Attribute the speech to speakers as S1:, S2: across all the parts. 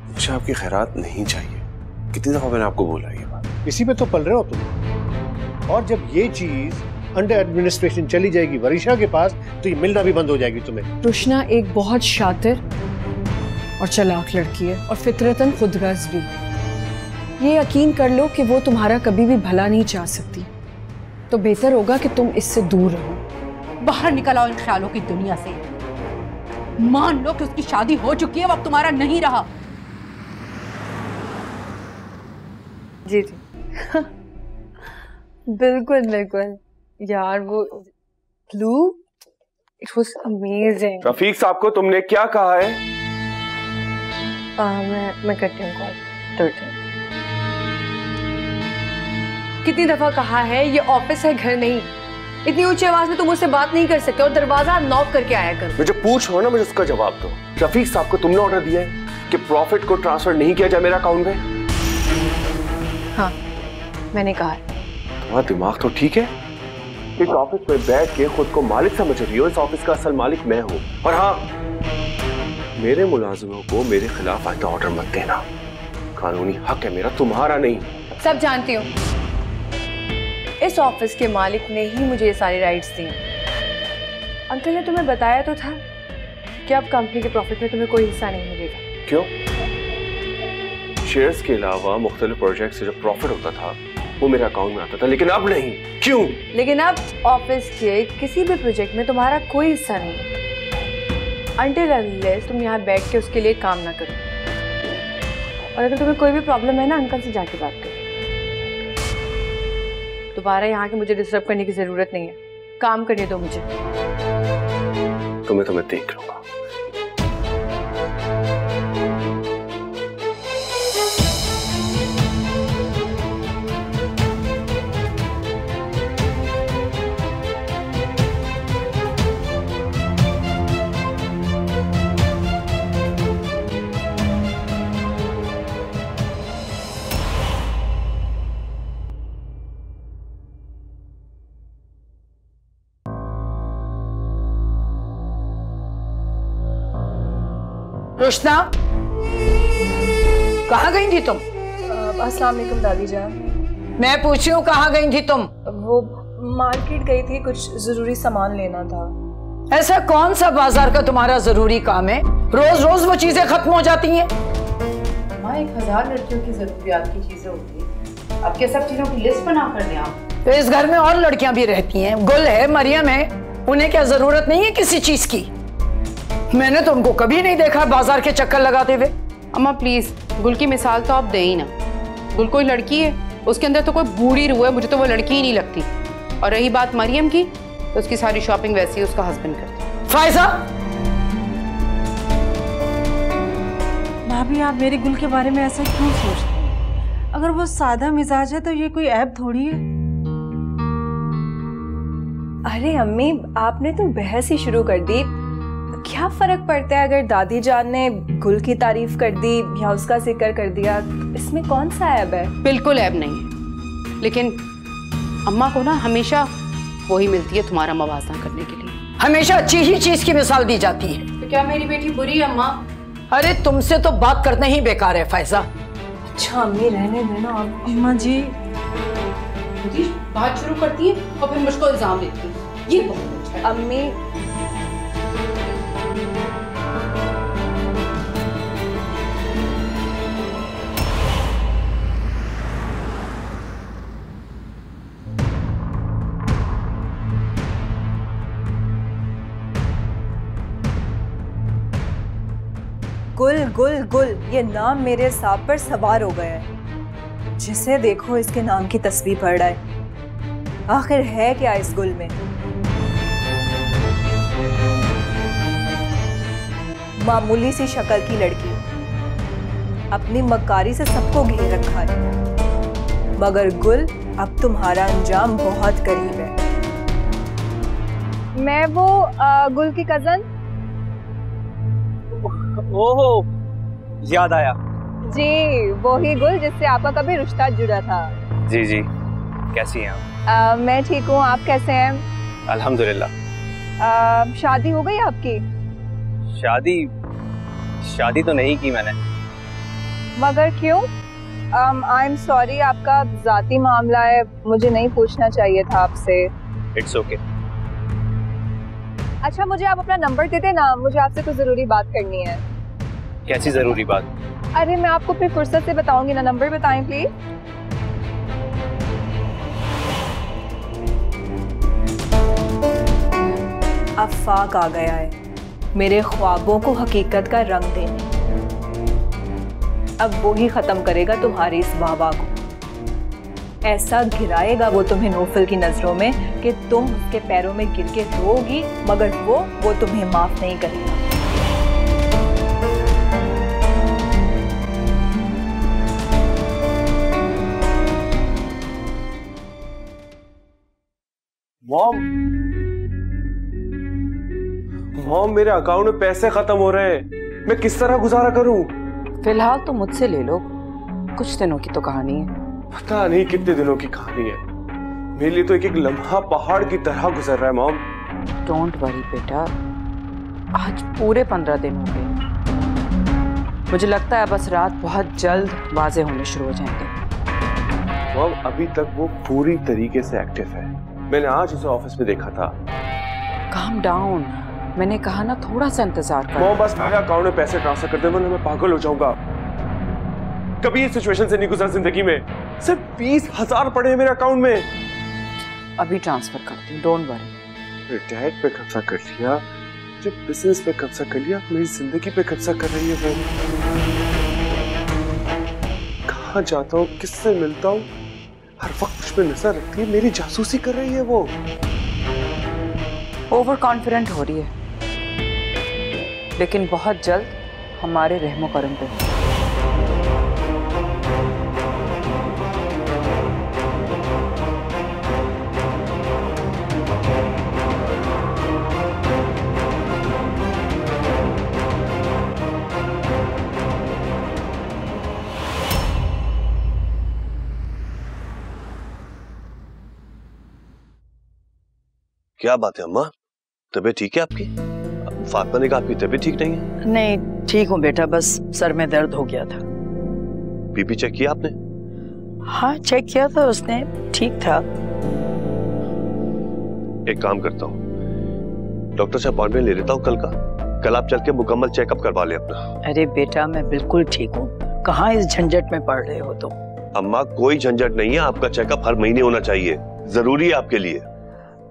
S1: मुझे आपकी खैरात नहीं चाहिए। कितनी दफा मैंने आपको बोला ये बात।
S2: इसी पे तो पल रहे हो तुम। और जब ये चीज अंडर एडमिनिस्ट्रेशन चली जाएगी वरीशा के पास तो ये मिलना भी बंद हो जाएगी तुम्हें।
S3: रुशना एक बहुत शातिर और चालाक लड़की है और फितरतन खुदगर्ज भी। ये यकीन कर लो कि वो तुम्हारा कभी भी भला नहीं चाह सकती, तो बेहतर होगा कि तुम इससे दूर रहो।
S4: बाहर निकल आओ इन ख्यालों की दुनिया से। मान लो कि उसकी शादी हो चुकी है, वो अब तुम्हारा नहीं रहा।
S3: जी जी बिल्कुल बिल्कुल यार, वो blue it was amazing.
S1: Rafiq साहब को तुमने क्या कहा है?
S3: मैं करती हूँ कॉल। कितनी दफा कहा है ये ऑफिस है, घर नहीं। इतनी ऊंची आवाज में तुम मुझसे बात नहीं कर सकते और दरवाजा नॉक करके आया करो।
S1: मैं जो पूछ रहा हूं ना मुझे उसका जवाब दो। रफीक साहब को तुमने ऑर्डर दिया है कि प्रॉफिट को ट्रांसफर नहीं किया जाए मेरे अकाउंट में?
S3: हाँ मैंने कहा है।
S1: तुम्हारा दिमाग तो ठीक है? इस ऑफिस में बैठ के खुद को मालिक समझ रही हो। इस ऑफिस का असल मालिक मैं हूँ। और हाँ, मेरे मुलाजिमों को मेरे खिलाफ आइंदा ऑर्डर मत देना। कानूनी हक है मेरा, तुम्हारा नहीं।
S3: सब जानती हूँ, इस ऑफिस के मालिक ने ही मुझे ये सारी राइट्स दी। अंकल ने तुम्हें बताया तो था कि अब कंपनी के प्रॉफिट में तुम्हें कोई हिस्सा नहीं मिलेगा।
S1: क्यों? शेयर्स के अलावा मुख्तलिफ प्रोजेक्ट से जो प्रॉफिट होता था वो मेरे अकाउंट में आता था, लेकिन अब नहीं। क्यों? लेकिन
S3: अब ऑफिस के किसी भी प्रोजेक्ट में तुम्हारा कोई हिस्सा नहीं, अनटिल अनलेस तुम यहाँ बैठ के उसके लिए काम ना करो। और अगर तुम्हें कोई भी प्रॉब्लम है ना, अंकल से जाके बात करो। दोबारा यहाँ के मुझे डिस्टर्ब करने की जरूरत नहीं है। काम करने दो मुझे।
S1: तुम्हें देख लूंगा।
S4: रुशना, कहाँ गई थी तुम?
S3: अस्सलाम वालेकुम दादी जान।
S4: मैं पूछ रही हूँ कहाँ गई थी तुम?
S3: वो मार्केट गई थी, कुछ जरूरी सामान लेना था।
S4: ऐसा कौन सा बाजार का तुम्हारा जरूरी काम है? रोज रोज वो चीजें खत्म हो जाती हैं।
S5: माँ, 1000 लड़कियों की जरूरियात की चीजें होती हैं। अब क्या सब चीजों की लिस्ट बना कर दें आप?
S4: तो इस घर में और लड़कियां भी रहती हैं, गुल है, मरियम है, उन्हें क्या जरूरत नहीं है किसी चीज की? मैंने तो उनको कभी नहीं देखा बाजार के चक्कर लगाते हुए।
S5: अम्मा प्लीज, गुल की मिसाल तो आप दे ही ना। गुल कोई लड़की है, उसके अंदर तो कोई बूढ़ी रूह है, मुझे तो वो लड़की ही नहीं लगती। और रही बात मरियम की, तो उसकी सारी शॉपिंग वैसे ही उसका हस्बैंड करता है।
S4: फायजा,
S6: भाभी आप मेरे गुल के बारे में ऐसा क्यों सोचते हैं? अगर वो सादा मिजाज है तो ये कोई ऐब थोड़ी है।
S3: अरे अम्मी, आपने तो बहस ही शुरू कर दी। क्या फर्क पड़ता है अगर दादी जान ने गुल की तारीफ कर दी या उसका जिक्र कर दिया? इसमें कौन सा ऐब है?
S5: बिल्कुल ऐब नहीं है, लेकिन अम्मा को ना हमेशा वही मिलती है तुम्हारा मवाजना करने के लिए।
S4: हमेशा अच्छी ही चीज की मिसाल दी जाती है।
S5: तो क्या मेरी बेटी बुरी है अम्मा?
S4: अरे तुमसे तो बात करना ही बेकार है फायजा।
S3: अच्छा अम्मी, रहने देना आप।
S6: अम्मा जी
S5: बात शुरू करती है और फिर मुझको इल्जाम देती है, ये बहुत अच्छा है।
S3: अम्मी, गुल गुल गुल, ये नाम मेरे सांप पर सवार हो गया है। जिसे देखो इसके नाम की तस्वीर पड़ रहा है। आखिर है क्या इस गुल में? मामूली सी शक्ल की लड़की, अपनी मक्कारी से सबको घेर रखा है, मगर गुल अब तुम्हारा अंजाम बहुत करीब है। मैं वो गुल की कजन।
S7: ओहो, याद आया।
S3: जी, वही गुल जिससे आपका कभी रिश्ता जुड़ा था।
S7: जी जी, कैसी हैं आप?
S3: मैं ठीक हूँ, आप कैसे हैं?
S7: अल्हम्दुलिल्लाह।
S8: शादी हो गई आपकी?
S7: शादी तो नहीं की मैंने।
S8: मगर क्यों? आई एम सॉरी, आपका जाती मामला है, मुझे नहीं पूछना चाहिए था आपसे।
S7: It's okay.
S8: अच्छा, मुझे आप अपना नंबर दे देना, मुझे आपसे कुछ जरूरी बात करनी है।
S7: कैसी जरूरी बात?
S8: अरे मैं आपको फिर फुर्सत से बताऊंगी ना, नंबर बताएं प्लीज। आफाक आ गया है मेरे ख्वाबों को हकीकत का रंग देने। अब वो ही खत्म करेगा तुम्हारी इस वाहवाह को। ऐसा गिराएगा वो तुम्हें नौफल की नजरों में कि तुम उसके पैरों में गिर के रोगी, मगर वो तुम्हें माफ नहीं करेगा।
S1: मॉम, मेरे अकाउंट में पैसे खत्म हो रहे हैं, मैं किस तरह गुजारा करूं?
S5: फिलहाल तो मुझसे ले लो, कुछ दिनों की तो कहानी है।
S1: पता नहीं कितने दिनों की कहानी है, मेरे लिए तो एक एक लम्हा पहाड़ की तरह गुजर रहा है मॉम।
S5: डोंट वरी बेटा, आज पूरे 15 दिन हो गए। मुझे लगता है बस रात बहुत जल्द वाजे होने शुरू हो जाएंगे।
S1: मॉम, अभी तक वो पूरी तरीके से एक्टिव है, मैंने आज उसे ऑफिस में देखा था।
S5: काम डाउन, मैंने कहा ना थोड़ा सा इंतजार कर।
S1: मॉम, बस मेरे अकाउंट में पैसे ट्रांसफर कर दे वरना मैं पागल हो जाऊंगा। कभी इस सिचुएशन से नहीं गुजरा जिंदगी में। सिर्फ 20,000 पड़े हैं मेरे अकाउंट में।
S5: अभी ट्रांसफर करती हूँ, डोंट वरी।
S1: डैड पे कब्जा कर लिया, जब बिजनेस पे कब्जा कर लिया, मेरी जिंदगी पे कब्जा कर रही है वो। कहाँ जाता हूँ, किससे मिलता हूँ, हर वक्त मुझ पे नजर रखती है, मेरी जासूसी कर रही है वो।
S5: ओवर कॉन्फिडेंट हो रही है, लेकिन बहुत जल्द हमारे रहमो करम पे।
S1: क्या बात है अम्मा, तबीयत ठीक है आपकी? फातिमा ने कहा आपकी तबीयत ठीक नहीं है।
S4: नहीं, ठीक हूँ बेटा, बस सर में दर्द हो गया था।
S1: बीपी चेक किया आपने?
S4: हाँ, चेक किया था उसने, ठीक था।
S1: एक काम करता हूँ, डॉक्टर से अपॉइंटमेंट ले लेता हूँ कल का। कल आप चल के मुकम्मल चेकअप करवा ले अपना।
S4: अरे बेटा, मैं बिल्कुल ठीक हूँ, कहाँ इस झंझट में पड़ रहे हो तुम?
S1: अम्मा, कोई झंझट नहीं है, आपका चेकअप हर महीने होना चाहिए, जरूरी है आपके लिए।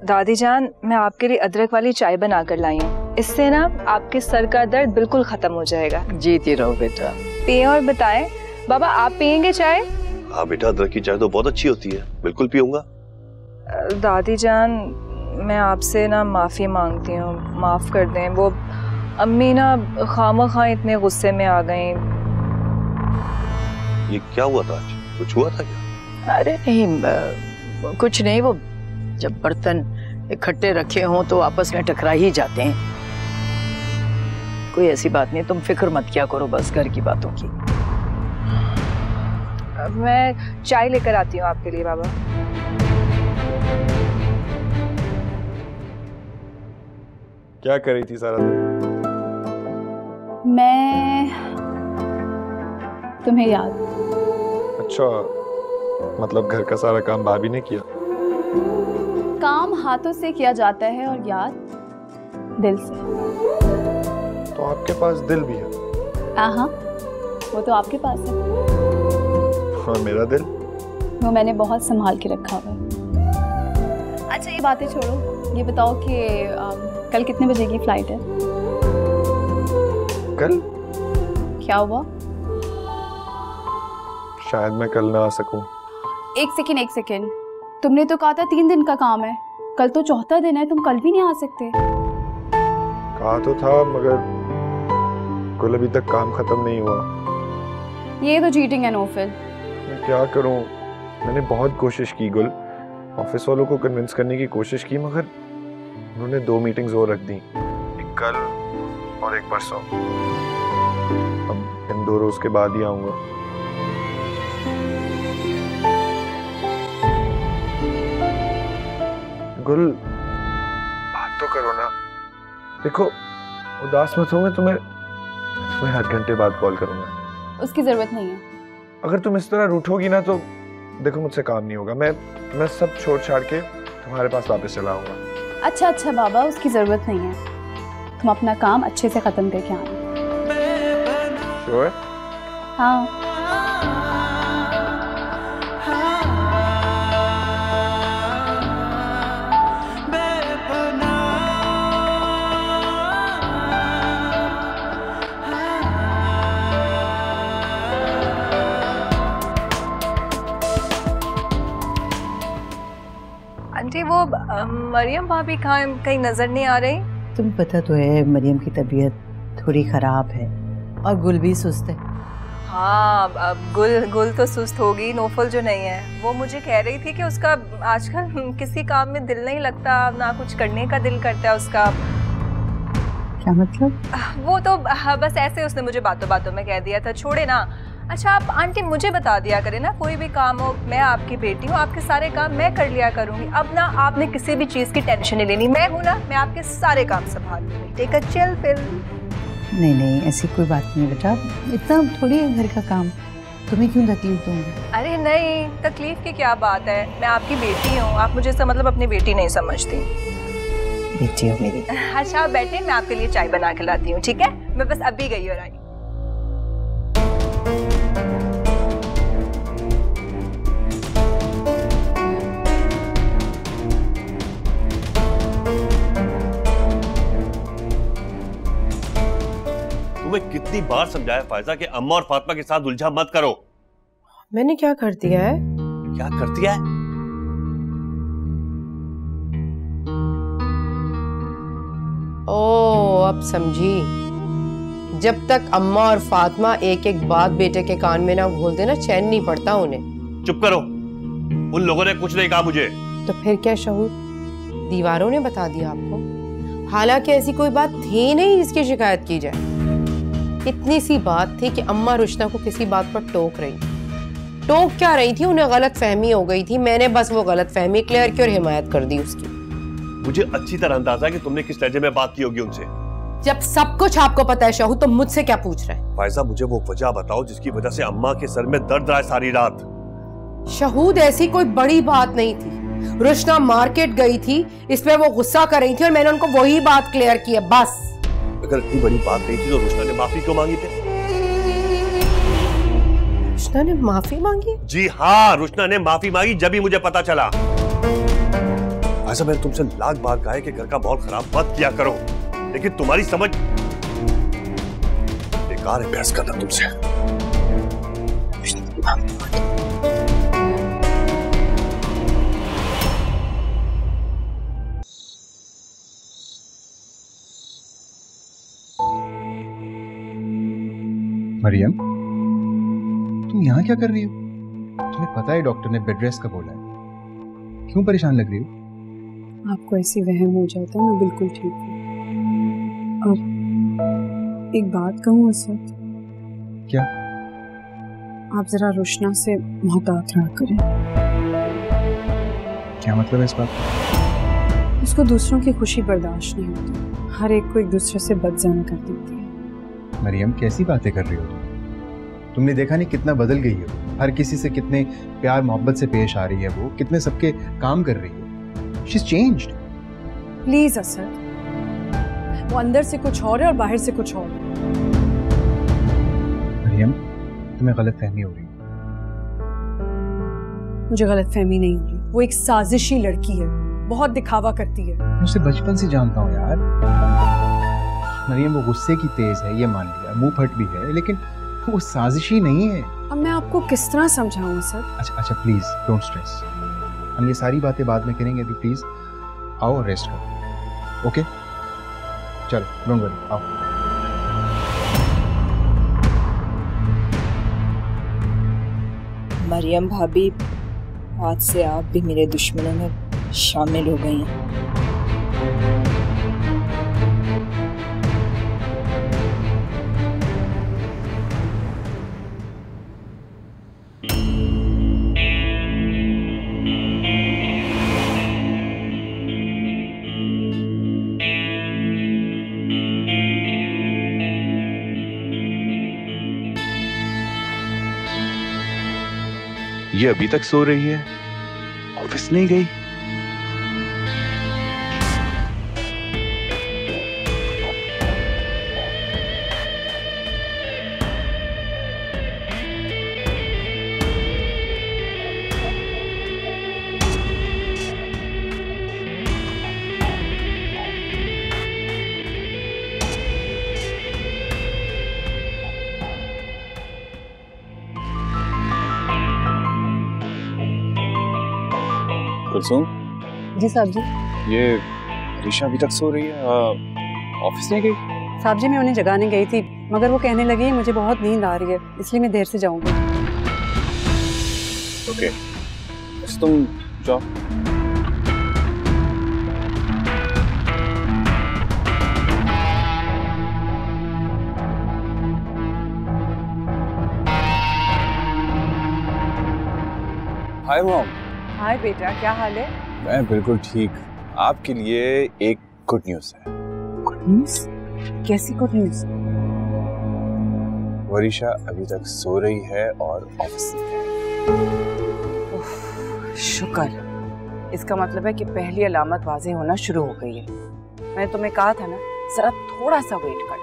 S8: दादी जान, मैं आपके लिए अदरक वाली चाय बना कर लाई हूँ, इससे ना आपके सर का दर्द बिल्कुल खत्म हो जाएगा।
S4: जीती रहो बेटा।
S8: पिए और बताएं। बाबा, आप पियेंगे चाय?
S1: हाँ बेटा, अदरक की चाय तो बहुत अच्छी होती है, बिल्कुल पीऊंगा।
S8: दादी जान, मैं आपसे ना माफी मांगती हूँ, माफ कर दें। वो अम्मी ना खामखा इतने गुस्से में आ गई।
S1: ये क्या हुआ था आज, कुछ हुआ था क्या?
S4: अरे नहीं, कुछ नहीं, वो जब बर्तन इकट्ठे रखे हों तो आपस में टकरा ही जाते हैं। कोई ऐसी बात नहीं, तुम फिक्र मत किया करो बस घर की बातों की।
S8: मैं चाय लेकर आती हूँ आपके लिए बाबा।
S9: क्या कर रही थी सारा दिन?
S10: मैं तुम्हें याद।
S9: अच्छा, मतलब घर का सारा काम भाभी ने किया?
S10: काम हाथों से किया जाता है और याद दिल से।
S9: तो आपके पास दिल भी है?
S10: हाँ, वो तो आपके पास है।
S9: और मेरा दिल?
S10: वो मैंने बहुत संभाल के रखा हुआ है। अच्छा, ये बातें छोड़ो, ये बताओ कि कल कितने बजे की फ्लाइट है?
S9: कल?
S10: क्या हुआ?
S9: शायद मैं कल ना आ सकूं।
S10: एक सेकेंड, तुमने तो कहा था 3 दिन का काम है, कल तो चौथा दिन है, तुम कल भी नहीं आ सकते।
S9: कहा तो था, मगर कल अभी तक काम खत्म नहीं हुआ।
S10: ये तो चीटिंग है नौफल।
S9: मैं क्या करूं, मैंने बहुत कोशिश की गुल, ऑफिस वालों को कन्विंस करने की कोशिश की, मगर उन्होंने 2 मीटिंग्स और रख दी, एक कल और एक परसों। अब इन 2 रोज के बाद ही आऊंगा। गुल, बात मत तो करो ना। देखो उदास मत हो, मैं तुम्हें हर घंटे बाद कॉल करूंगा।
S10: उसकी जरूरत नहीं है।
S9: अगर तुम इस तरह रूठोगी ना तो देखो मुझसे काम नहीं होगा। मैं सब छोड़ छाड़ के तुम्हारे पास वापस चला आऊंगा।
S10: अच्छा बाबा, उसकी जरूरत नहीं है। तुम अपना काम अच्छे से खत्म करके आना।
S9: श्योर?
S10: हाँ।
S8: आंटी वो मरियम भाभी कहीं नजर नहीं आ रही?
S11: तुम पता तो है मरियम की तबीयत थोड़ी खराब है और गुल भी सुस्त है।
S8: हाँ, अब गुल तो सुस्त होगी, नोफल जो नहीं है वो मुझे कह रही थी कि उसका आजकल किसी काम में दिल नहीं लगता, ना कुछ करने का दिल करता है उसका।
S11: क्या मतलब?
S8: वो तो बस ऐसे उसने मुझे बातों बातों में कह दिया था, छोड़े ना। अच्छा आप आंटी मुझे बता दिया करें ना, कोई भी काम हो, मैं आपकी बेटी हूँ, आपके सारे काम मैं कर लिया करूँगी। अब ना आपने किसी भी चीज़ की टेंशन नहीं लेनी, मैं हूँ ना, मैं आपके सारे काम संभाल लूँगी। Take a chill pill.
S11: नहीं ऐसी कोई बात नहीं बेटा, इतना थोड़ी है घर का काम, तुम्हें क्यों तकलीफ दूंगी?
S8: अरे नहीं, तकलीफ की क्या बात है, मैं आपकी बेटी हूँ, आप मुझे मतलब अपनी बेटी नहीं समझती।
S11: बेटी हो मेरी।
S8: अच्छा आप बैठे, मैं आपके लिए चाय बना के लाती हूँ, ठीक है? मैं बस अभी गई और आई।
S1: तुम्हें कितनी बार समझाया फायजा कि अम्मा और फातिमा के साथ उलझा मत करो।
S3: मैंने क्या कर दिया है?
S1: क्या कर दिया है?
S5: ओ अब समझी। जब तक अम्मा और फातिमा एक एक बात बेटे के कान में ना घोल देना, चैन नहीं पड़ता उन्हें।
S1: चुप करो, उन लोगों ने कुछ नहीं कहा मुझे।
S5: तो फिर क्या शहूर, दीवारों ने बता दिया आपको? हालांकि ऐसी कोई बात थी नहीं जिसकी शिकायत की जाए। इतनी सी बात थी कि अम्मा रुश्ता को किसी बात पर टोक क्या रही थी, उन्हें गलत फहमी हो गई थी। मैंने बस वो गलत फहमी क्लियर की और हिमायत कर दी उसकी।
S1: मुझे अच्छी तरह अंदाजा है कि तुमने किस लहजे में बात की होगी उनसे।
S5: जब सब कुछ आपको पता है शहूर, तो मुझसे क्या पूछ रहे हैं?
S1: फायजा मुझे वो वजह बताओ जिसकी वजह से अम्मा के सर में दर्द रहा है सारी रात।
S5: शहूद ऐसी कोई बड़ी बात नहीं थी। रुश्ता मार्केट गई थी, इसमें वो गुस्सा कर रही थी और मैंने उनको वही बात क्लियर की है, बस।
S1: अगर इतनी बड़ी बात नहीं थी तो रुश्ता ने माफी क्यों मांगी थी?
S5: रुश्ता ने माफी मांगी?
S1: जी हाँ, रुश्ता ने माफी मांगी जब ही मुझे पता चला। ऐसा मैंने तुमसे लाख बार कहा है कि घर का माहौल खराब मत किया करो, लेकिन तुम्हारी समझ बेकार है। बहस करना तुमसे।
S12: मरियम, तुम यहाँ क्या कर रही हो? तुम्हें पता है डॉक्टर ने बेड रेस्ट का बोला है, क्यों परेशान लग रही हो?
S3: आपको ऐसी वहम हो जाता है, मैं बिल्कुल ठीक हूँ। और एक बात कहूँ असद?
S12: क्या?
S3: आप जरा रुशना से मोहतात रहा करें।
S12: क्या मतलब है इस बात का?
S3: उसको दूसरों की खुशी बर्दाश्त नहीं होती, हर एक को एक दूसरे से बदज़न कर देती है।
S12: मरियम, कैसी बातें कर रही हो तुमने देखा नहीं कितना बदल गई है, हर किसी से कितने प्यार मोहब्बत से पेश आ रही है, वो कितने सबके काम कर रही है। She's changed.
S3: प्लीज असद, वो अंदर से कुछ और है और बाहर से कुछ और है।
S12: मरियम, तुम्हें गलतफहमी हो रही है।
S3: मुझे गलतफहमी नहीं हो रही, वो एक साजिशी लड़की है, बहुत दिखावा करती है।
S12: मैं उसे बचपन से जानता हूँ यार। मरियम वो गुस्से की तेज है, ये मान लिया, मुंह फट भी है, लेकिन वो साजिशी नहीं है।
S3: अब मैं आपको किस तरह समझाऊं सर?
S12: अच्छा प्लीज डोंट स्ट्रेस, हम ये सारी बातें बाद में करेंगे, अभी प्लीज आओ और रेस्ट करो। ओके चलो, डोंट वरी, आओ।
S8: मरियम भाभी, आज से आप भी मेरे दुश्मनों में शामिल हो गई हैं।
S13: ये अभी तक सो रही है, ऑफिस नहीं गई। कुलसुम
S10: जी साहब जी।
S13: ये ऋषा अभी तक सो रही है, ऑफिस नहीं गई?
S6: साहब जी मैं उन्हें जगाने गई थी मगर वो कहने लगी मुझे बहुत नींद आ रही है इसलिए मैं देर से जाऊंगी।
S13: ओके, तुम जाओ। Hi mom.
S6: हाय बेटा, क्या हाल है?
S13: मैं बिल्कुल ठीक। आपके लिए एक गुड न्यूज़ है।
S6: Good news? कैसी गुड न्यूज़?
S13: वरीशा अभी तक सो रही है और ऑफिस नहीं गई।
S6: शुक्र, इसका मतलब है कि पहली अलामत वाज़ेह होना शुरू हो गई है। मैंने तुम्हें कहा था ना, जरा थोड़ा सा वेट कर।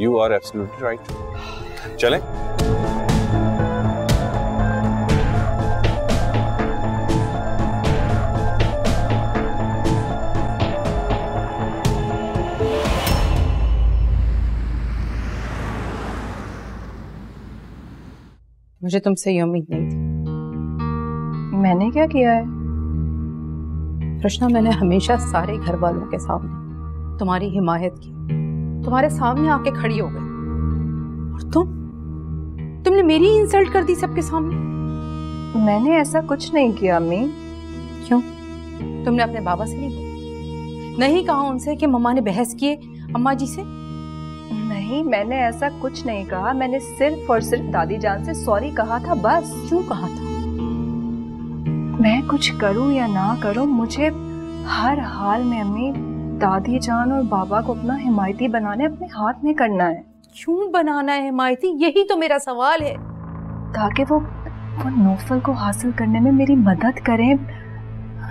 S13: You are absolutely right. चलें?
S5: मुझे तुमसे ये उम्मीद नहीं थी।
S8: मैंने क्या किया है?
S5: कृष्णा, मैंने हमेशा सारे घर वालों के सामने तुम्हारी हिमायत की, तुम्हारे सामने आके खड़ी हो गई, और तुमने मेरी इंसल्ट कर दी सबके सामने।
S8: मैंने ऐसा कुछ नहीं किया अम्मी।
S5: क्यों? तुमने अपने बाबा से नहीं कहा उनसे कि मम्मा ने बहस की अम्मा जी से?
S8: नहीं, मैंने ऐसा कुछ नहीं कहा। मैंने सिर्फ और सिर्फ दादी जान से सॉरी कहा था, बस।
S5: क्यों कहा था?
S8: मैं कुछ करूं या ना करूं, मुझे हर हाल में अम्मी दादी जान और बाबा को अपना हिमायती बनाने अपने हाथ में करना है।
S5: क्यों बनाना है हिमायती? यही तो मेरा सवाल है।
S8: ताकि वो नौफल को हासिल करने में मेरी मदद करें,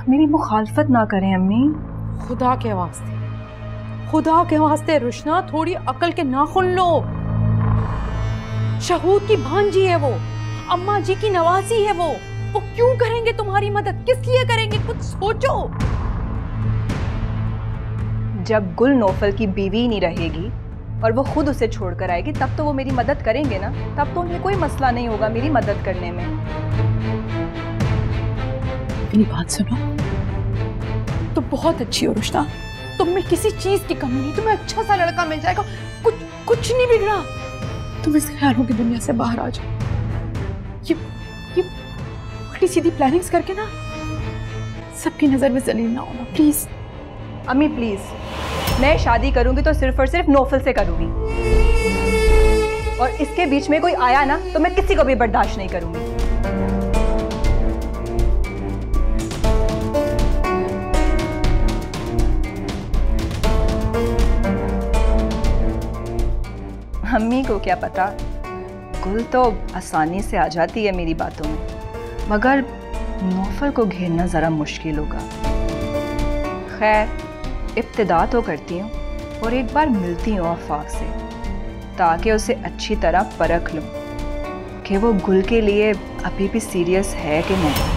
S8: मेरी मुखालफत ना करें अम्मी।
S5: खुदा के वास्ते रुशना, थोड़ी अकल के नाखुन लो। शहूद की भांजी है वो, अम्मा जी की नवासी है वो क्यों करेंगे तुम्हारी मदद? किस लिए करेंगे? कुछ सोचो।
S8: जब गुल नौफल की बीवी ही नहीं रहेगी और वो खुद उसे छोड़कर आएगी, तब तो वो मेरी मदद करेंगे ना। तब तो उन्हें कोई मसला नहीं होगा मेरी मदद करने में।
S5: मेरी बात सुनो, तो बहुत अच्छी हो रुशना, तुम में किसी चीज की कमी नहीं, तुम्हें अच्छा सा लड़का मिल जाएगा, कुछ नहीं बिगड़ा। तुम इस ख्यालों की दुनिया से बाहर आ जाओ। ये उल्टी सीधी प्लानिंग्स करके ना सबकी नजर में जलील ना होना, प्लीज।
S8: अम्मी प्लीज, मैं शादी करूंगी तो सिर्फ और सिर्फ नौफल से करूंगी, और इसके बीच में कोई आया ना तो मैं किसी को भी बर्दाश्त नहीं करूंगी। अम्मी को क्या पता, गुल तो आसानी से आ जाती है मेरी बातों में, मगर नौफल को घेरना ज़रा मुश्किल होगा। खैर, इब्तिदा तो करती हूँ और एक बार मिलती हूँ आफाक से, ताकि उसे अच्छी तरह परख लूँ कि वो गुल के लिए अभी भी सीरियस है कि नहीं।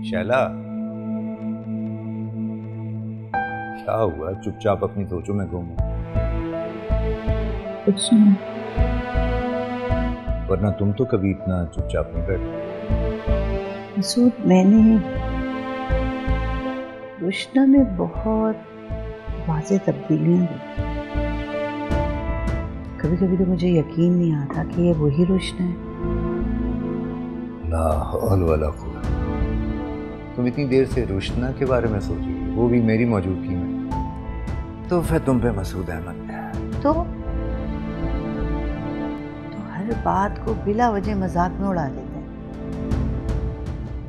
S12: शैला, क्या हुआ? चुपचाप अपनी सोचों में गुम।
S11: कुछ नहीं।
S12: वरना तुम तो कभी इतना चुपचाप नहीं बैठे।
S11: मसूद, मैंने रुशना में बहुत वाज़ेह तब्दीलियां देखी। कभी कभी तो मुझे यकीन नहीं आता कि ये वही रुशना है।
S12: ला हौल वला कुव्वत। तुम इतनी देर से रुशना के बारे में सोच रही हो, वो भी मेरी मौजूदगी में, तो फिर तुम पे मसूद अहमद है।
S11: तो हर बात को बिला वजह मजाक में उड़ा देते हैं।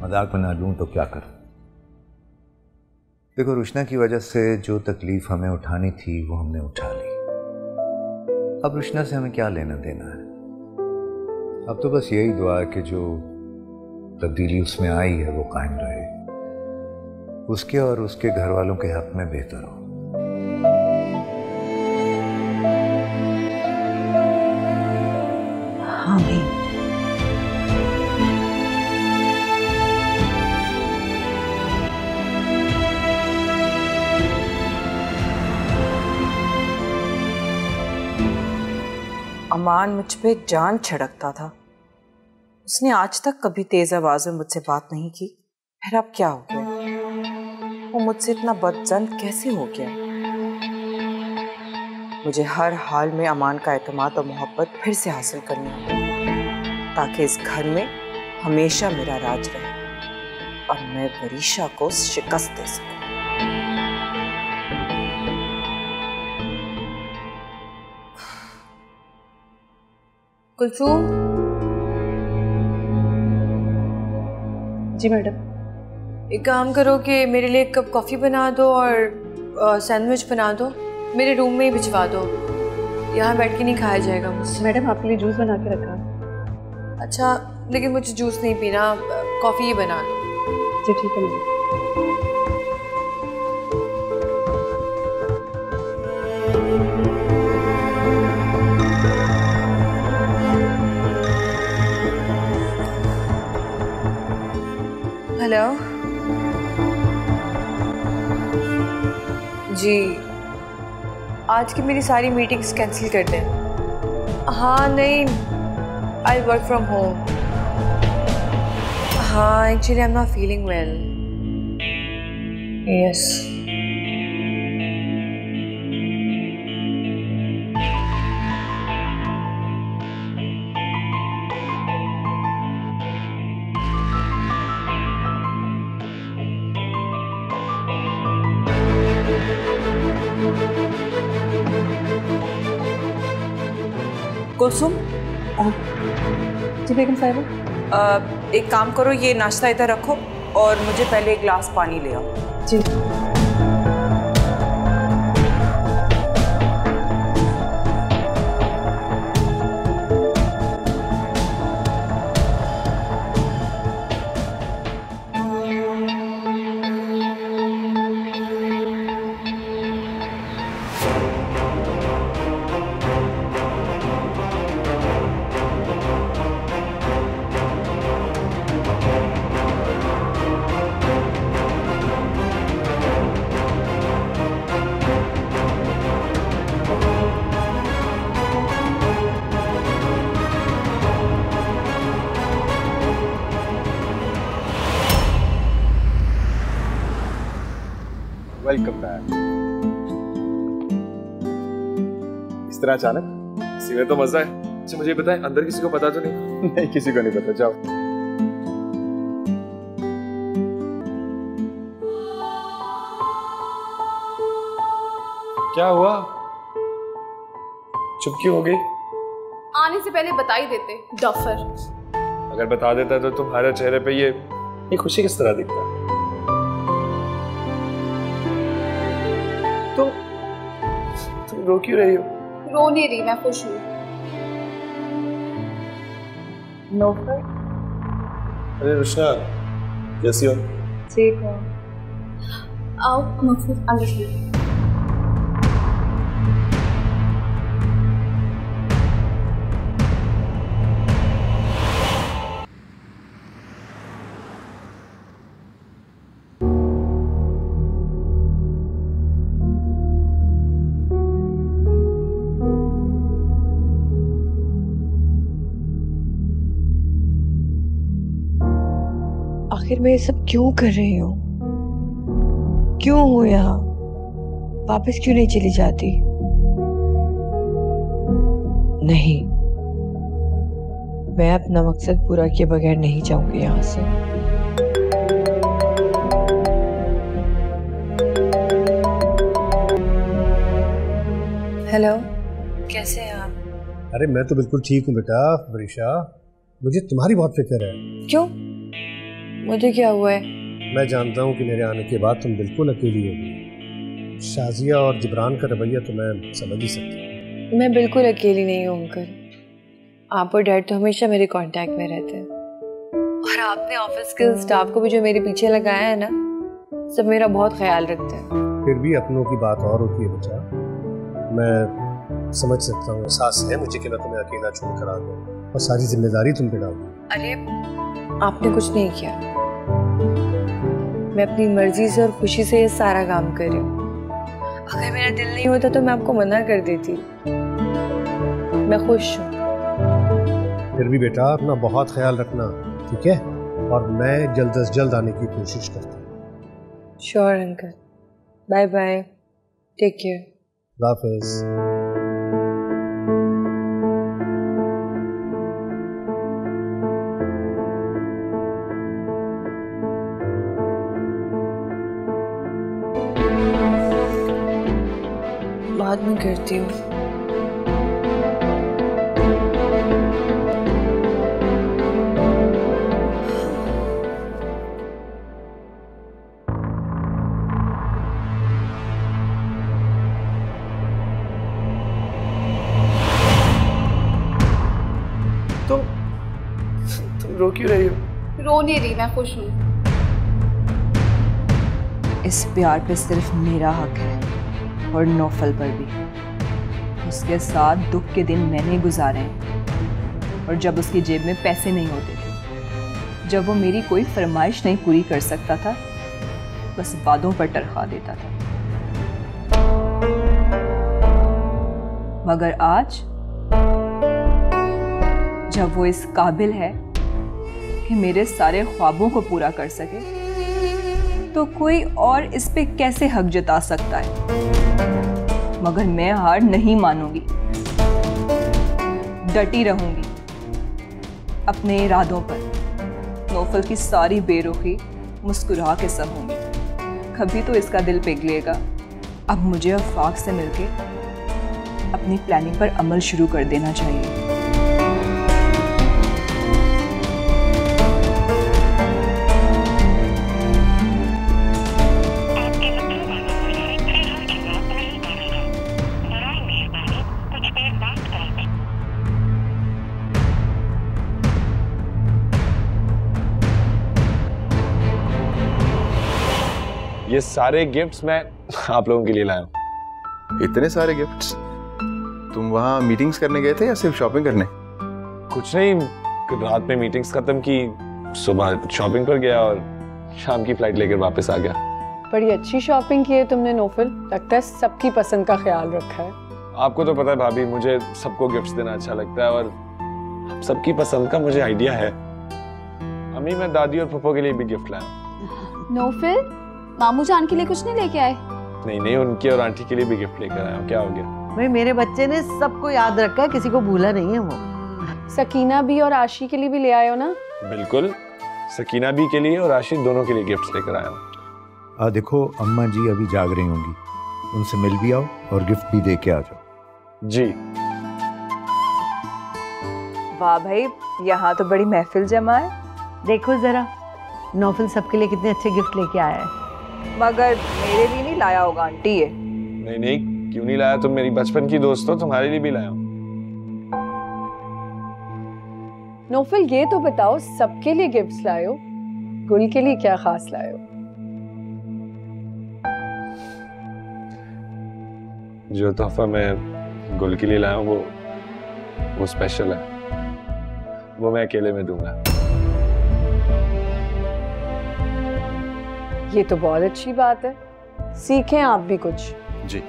S14: मजाक बना लूं तो क्या करूं? देखो, रुशना की वजह से जो तकलीफ हमें उठानी थी वो हमने उठा ली। अब रुशना से हमें क्या लेना देना है? अब तो बस यही दुआ है कि जो तब्दीली उसमें आई है वो कायम रहे, उसके और उसके घर वालों के हक में बेहतर हो।
S11: आमीन।
S6: अमान मुझ पे जान छिड़कता था। उसने आज तक कभी तेज आवाज में मुझसे बात नहीं की, फिर अब क्या हो गया? वो मुझसे इतना बदजन कैसे हो गया? मुझे हर हाल में अमान का एतमाद और मोहब्बत फिर से हासिल करनी है, ताकि इस घर में हमेशा मेरा राज रहे और मैं वरीशा को शिकस्त दे सकूं।
S3: कुलसूम।
S10: जी मैडम।
S3: एक काम करो कि मेरे लिए एक कप कॉफ़ी बना दो और सैंडविच बना दो, मेरे रूम में ही भिजवा दो, यहाँ बैठ के नहीं खाया जाएगा मुझसे।
S10: मैडम आपके लिए जूस बना के रखा।
S3: अच्छा, लेकिन मुझे जूस नहीं पीना, कॉफ़ी ही बना दो।
S10: जी ठीक है मैडम।
S3: हेलो जी, आज की मेरी सारी मीटिंग्स कैंसिल कर दें। हाँ नहीं, आई वर्क फ्रॉम होम। हाँ, actually I am not feeling well. Yes.
S6: Kulsum.
S10: जी बेगम साहिबा।
S6: एक काम करो, ये नाश्ता इधर रखो और मुझे पहले एक गिलास पानी ले आओ।
S10: जी।
S9: Welcome back. इस तरह अचानक?
S15: इसी में तो मजा है। अच्छा मुझे बताएं, अंदर किसी को पता तो नहीं?
S9: नहीं, किसी को नहीं पता। जाओ।
S15: क्या हुआ? चुप क्यों हो गई?
S10: आने से पहले बता ही देते, डफर।
S15: अगर बता देता तो तुम्हारे चेहरे पे ये खुशी किस तरह दिखता? तुम रो क्यों रही हो?
S10: रो नहीं रही, मैं खुश हूँ। नौफर।
S15: अरे रुशना, कैसी हो?
S10: ठीक है। आओ नौफर, अंदर चलो।
S3: आखिर मैं ये सब क्यों कर रही हूँ? क्यों हूँ यहाँ? वापस क्यों नहीं चली जाती? नहीं, मैं अपना मकसद पूरा किए बगैर नहीं जाऊंगी यहाँ से। हेलो, कैसे हैं आप?
S2: अरे मैं तो बिल्कुल ठीक हूँ बेटा वरीशा, मुझे तुम्हारी बहुत फिक्र है।
S6: क्यों? मुझे क्या हुआ है?
S2: मैं जानता हूँ कि मेरे आने के बाद तुम बिल्कुल अकेली होगी। शाजिया और जिब्रान का रवैया तो मैं समझ ही सकती हूँ।
S6: मैं बिल्कुल अकेली नहीं हूँ अंकल। आप और डैड तो हमेशा मेरे कांटेक्ट में रहते हैं, और आपने ऑफिस के स्टाफ को भी जो मेरे पीछे लगाया है ना, सब मेरा बहुत ख्याल रखते हैं।
S2: फिर भी अपनों की बात और होती है बेटा। मैं समझ सकता हूँ, एहसास है मुझे कि मैं तुम्हें अकेला छोड़कर आ गया और सारी जिम्मेदारी तुम पे डाल दी।
S6: अरे आपने कुछ नहीं किया, मैं अपनी मर्जी से और खुशी से ये सारा काम कर रही हूँ। अगर मेरा दिल नहीं होता तो मैं आपको मना कर देती। मैं खुश हूँ।
S2: फिर भी बेटा अपना बहुत ख्याल रखना, ठीक है? और मैं जल्द से जल्द आने की कोशिश करता हूँ।
S6: Sure uncle. Bye bye, take care.
S2: हाफिज।
S6: बाद में करती हूँ।
S15: तुम रो क्यों रही हो?
S10: रो नहीं रही, मैं खुश हूँ।
S6: इस प्यार पे सिर्फ मेरा हक है और नौफल पर भी। उसके साथ दुख के दिन मैंने गुजारे हैं, और जब उसकी जेब में पैसे नहीं होते थे, जब वो मेरी कोई फरमाइश नहीं पूरी कर सकता था, बस वादों पर टरखा देता था। मगर आज जब वो इस काबिल है कि मेरे सारे ख्वाबों को पूरा कर सके, तो कोई और इस पे कैसे हक जता सकता है? मगर मैं हार नहीं मानूंगी, डटी रहूंगी अपने इरादों पर। नौफल की सारी बेरुखी मुस्कुरा के सहूंगी। कभी तो इसका दिल पिघलेगा। अब मुझे अफाक से मिलके अपनी प्लानिंग पर अमल शुरू कर देना चाहिए।
S15: ये सारे गिफ्ट्स मैं आप लोगों के लिए लाया हूँ।
S12: इतने सारे गिफ्ट्स? तुम वहाँ मीटिंग्स करने गए थे या सिर्फ शॉपिंग करने?
S15: कुछ नहीं, रात में मीटिंग्स खत्म की, सुबह शॉपिंग पर गया और शाम की फ्लाइट लेकर वापस आ गया।
S3: बड़ी अच्छी शॉपिंग की है तुमने नौफल, लगता है सबकी पसंद का ख्याल रखा है।
S15: आपको तो पता है भाभी, मुझे सबको गिफ्ट्स देना अच्छा लगता है और सबकी पसंद का मुझे आइडिया है। अम्मी, मैं दादी और पप्पो के लिए भी गिफ्ट लाया।
S10: नौफल, मामू जान के लिए कुछ नहीं लेके आए?
S15: नहीं, उनके और आंटी के लिए भी गिफ्ट लेकर आया हूँ। क्या हो गया?
S16: भाई मेरे बच्चे ने सबको याद रखा है, किसी को भूला नहीं है वो।
S3: सकीना भी और आशी के लिए भी ले आए हो ना?
S15: बिल्कुल, सकीना भी के लिए और आशी दोनों के लिए गिफ्ट्स लेकर आया हूँ।
S14: देखो अम्मा जी अभी जाग रही होंगी, उनसे मिल भी आओ और गिफ्ट भी दे के आ जाओ।
S15: जी।
S8: वाह भाई, यहाँ तो बड़ी महफिल जमा है।
S16: देखो जरा, नौफल सबके लिए कितने अच्छे गिफ्ट लेके आया है।
S8: मगर मेरे लिए नहीं लाया होगा आंटी ये?
S15: नहीं, क्यों नहीं लाया? तुम मेरी बचपन की दोस्त हो, तुम्हारे लिए भी लाया हूँ।
S3: नौफल, ये तो बताओ, सबके लिए गिफ्ट्स लाए हो, गुल के लिए क्या खास लाए हो?
S15: जो तोहफा मैं गुल के लिए लाया हूँ वो स्पेशल है, वो मैं अकेले में दूंगा।
S3: ये तो बहुत अच्छी बात है, सीखें आप भी कुछ।
S12: जी।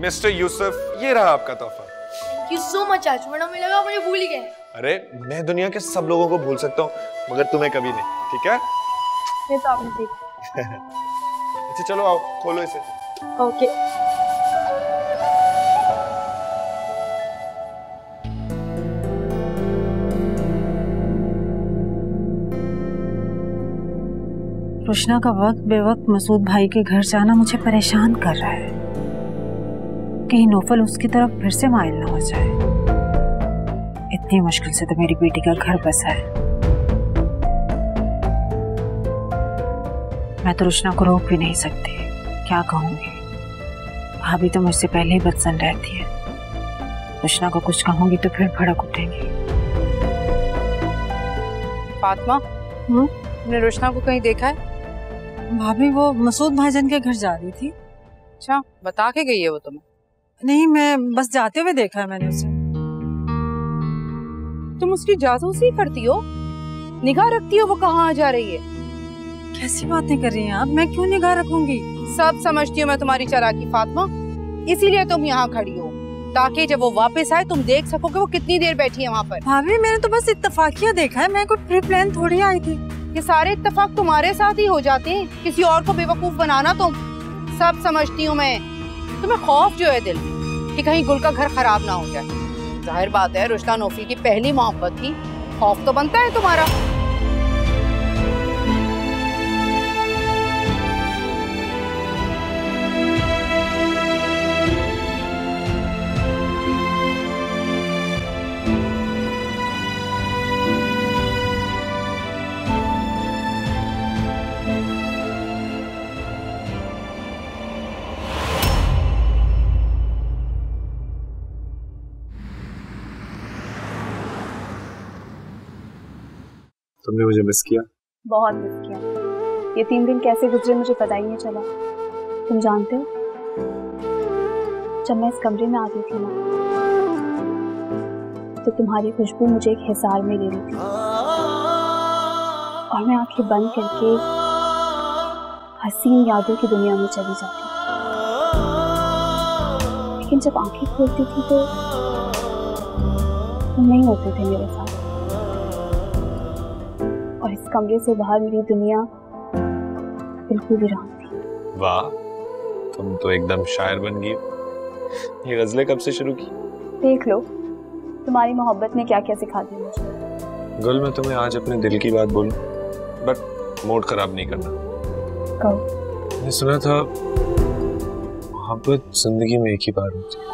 S15: मिस्टर यूसुफ, ये रहा आपका तोहफा।
S17: थैंक यू सो मच चाचू, वरना मुझे लगा मुझे भूल ही गए।
S15: अरे मैं दुनिया के सब लोगों को भूल सकता हूँ, मगर तुम्हें कभी नहीं, ठीक है?
S17: ये तो आपने ठीक।
S15: अच्छा चलो आओ, खोलो इसे।
S17: ओके।
S6: रुशना का वक्त बेवक्त मसूद भाई के घर जाना मुझे परेशान कर रहा है। कहीं नौफल उसकी तरफ फिर से माइल ना हो जाए। इतनी मुश्किल से तो मेरी बेटी का घर बसा है। मैं तो रुशना को रोक भी नहीं सकती। क्या कहूंगी, भाभी तो मुझसे पहले ही बदसन रहती है। रुशना को कुछ कहूंगी तो फिर भड़क उठेंगी।
S5: फातिमा, तुमने रुशना को कहीं देखा है?
S6: भाभी वो मसूद भाईजान के घर जा रही थी।
S5: अच्छा, बता के गई है वो तुम्हें?
S6: नहीं, मैं बस जाते हुए देखा है मैंने उसे।
S5: तुम उसकी जासूसी करती हो, निगाह रखती हो वो कहाँ जा रही है?
S6: कैसी बातें कर रही हैं आप? मैं क्यों निगाह रखूंगी?
S5: सब समझती हूँ मैं तुम्हारी चालाकी फातिमा, इसीलिए तुम यहाँ खड़ी हो ताकि जब वो वापस आए तुम देख सको कि वो कितनी देर बैठी है वहाँ पर।
S6: भाभी मैंने तो बस इत्तेफाकिया देखा है, मैं कोई प्री प्लान थोड़ी आई थी।
S5: ये सारे इत्तेफाक तुम्हारे साथ ही हो जाते हैं, किसी और को बेवकूफ बनाना तुम। सब समझती हूँ मैं, तुम्हें खौफ जो है दिल में कि कहीं गुल का घर खराब ना हो जाए। जाहिर बात है रुशना नौफल की पहली मोहब्बत थी, खौफ तो बनता है तुम्हारा।
S15: तुमने मुझे मिस किया?
S10: बहुत मिस किया। ये 3 दिन कैसे गुजरे मुझे पता ही नहीं चला। तुम जानते हो, जब मैं इस कमरे में आती थी ना, तो तुम्हारी खुशबू मुझे एक हिसार में ले रही थी और मैं आंखें बंद करके हसीन यादों की दुनिया में चली जाती। लेकिन जब आंखें खोलती थी तो तुम नहीं होते थे मेरे साथ, और इस कमरे से बाहर मेरी दुनिया बिल्कुल वीरान थी।
S15: वाह, तुम तो एकदम शायर बन गई। ये गजलें कब से शुरू की?
S10: देख लो तुम्हारी मोहब्बत ने क्या क्या सिखा दिया मुझे।
S15: गुल, मैं तुम्हें आज अपने दिल की बात बोलूं, बट मूड खराब नहीं करना।
S10: कब?
S15: मैंने सुना था मोहब्बत जिंदगी में एक ही बार होती है।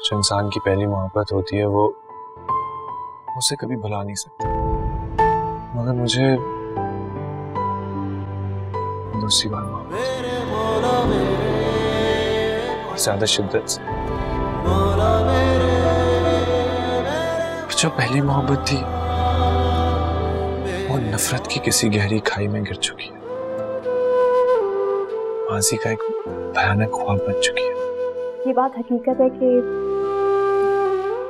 S15: जो इंसान की पहली मोहब्बत होती है वो उसे कभी भुला नहीं सकता, मगर मुझे दूसरी बार और ज्यादा शिद्दत से। जो पहली मोहब्बत थी वो नफरत की किसी गहरी खाई में गिर चुकी है, माजी का एक भयानक ख्वाब बन चुकी है।
S10: ये बात हकीकत है कि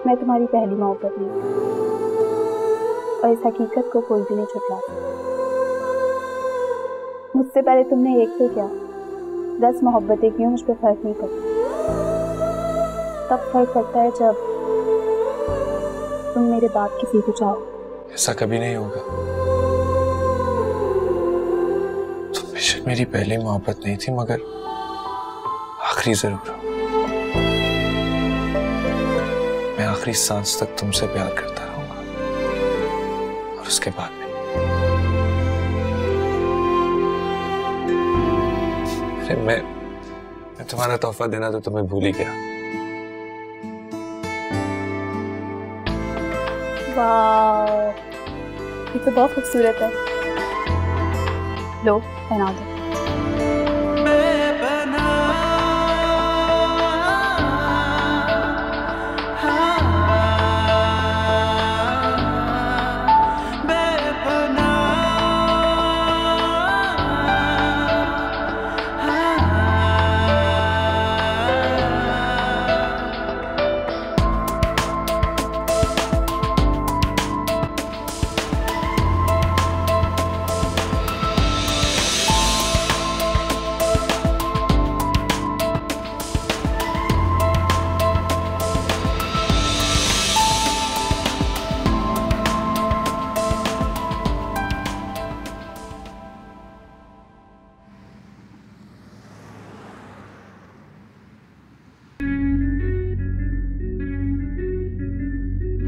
S10: मैं तुम्हारी पहली मोहब्बत नहीं, और इस हकीकत को कोई भी नहीं छुटला सकता। मुझसे पहले तुमने एक तो क्या 10 मोहब्बतें की, मुझ पर फर्क नहीं पड़ता। तब फर्क पड़ता है जब तुम मेरे बाद किसी को चाहो।
S15: ऐसा कभी नहीं होगा। तुम बेशक मेरी पहली मोहब्बत नहीं थी, मगर आखिरी जरूर हो। मैं आखिरी सांस तक तुमसे प्यार करता रहूंगा, और उसके बाद भी। मैं तुम्हारा तोहफा देना तो तुम्हें भूल ही गया।
S10: वाह, ये तो बहुत खूबसूरत है। लो, पहना दो।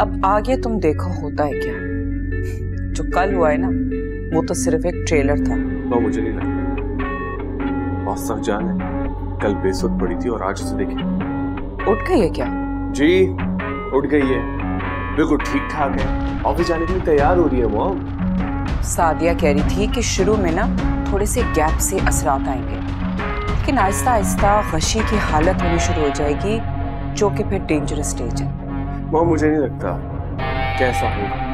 S6: अब आगे तुम देखो होता है क्या। जो कल हुआ है ना, वो तो सिर्फ एक ट्रेलर था।
S1: वो मुझे नहीं लगता। बहुत सख्त जान है, कल बेसुध पड़ी थी और आज उसे देखिए।
S6: उठ गई है क्या?
S1: जी उठ गई है, बिल्कुल ठीक ठाक है, ऑफिस जाने के लिए तैयार हो रही है मॉम।
S6: सादिया कह रही थी कि शुरू में ना थोड़े से गैप से असरात आएंगे, लेकिन आहिस्ता आहिस्ता गशी की हालत होनी शुरू हो जाएगी, जो कि फिर डेंजरस स्टेज है।
S1: मॉम मुझे नहीं लगता कैसा होगा।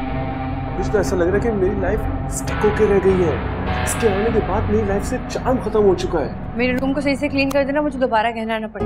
S1: मुझे तो ऐसा लग रहा है कि मेरी लाइफ स्टक होके रह गई है। इसके आने के बाद मेरी लाइफ से चार्म खत्म हो चुका है।
S18: मेरे रूम को सही से क्लीन कर देना, मुझे दोबारा कहना ना पड़े।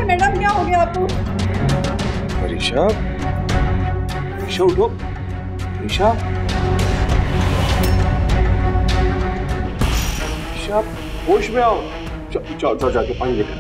S4: मैडम क्या हो गया आपको?
S1: ऋषा, ऋषा उठो, ऋषा, ऋषा होश में आओ। जाओ जाके पानी लेकर।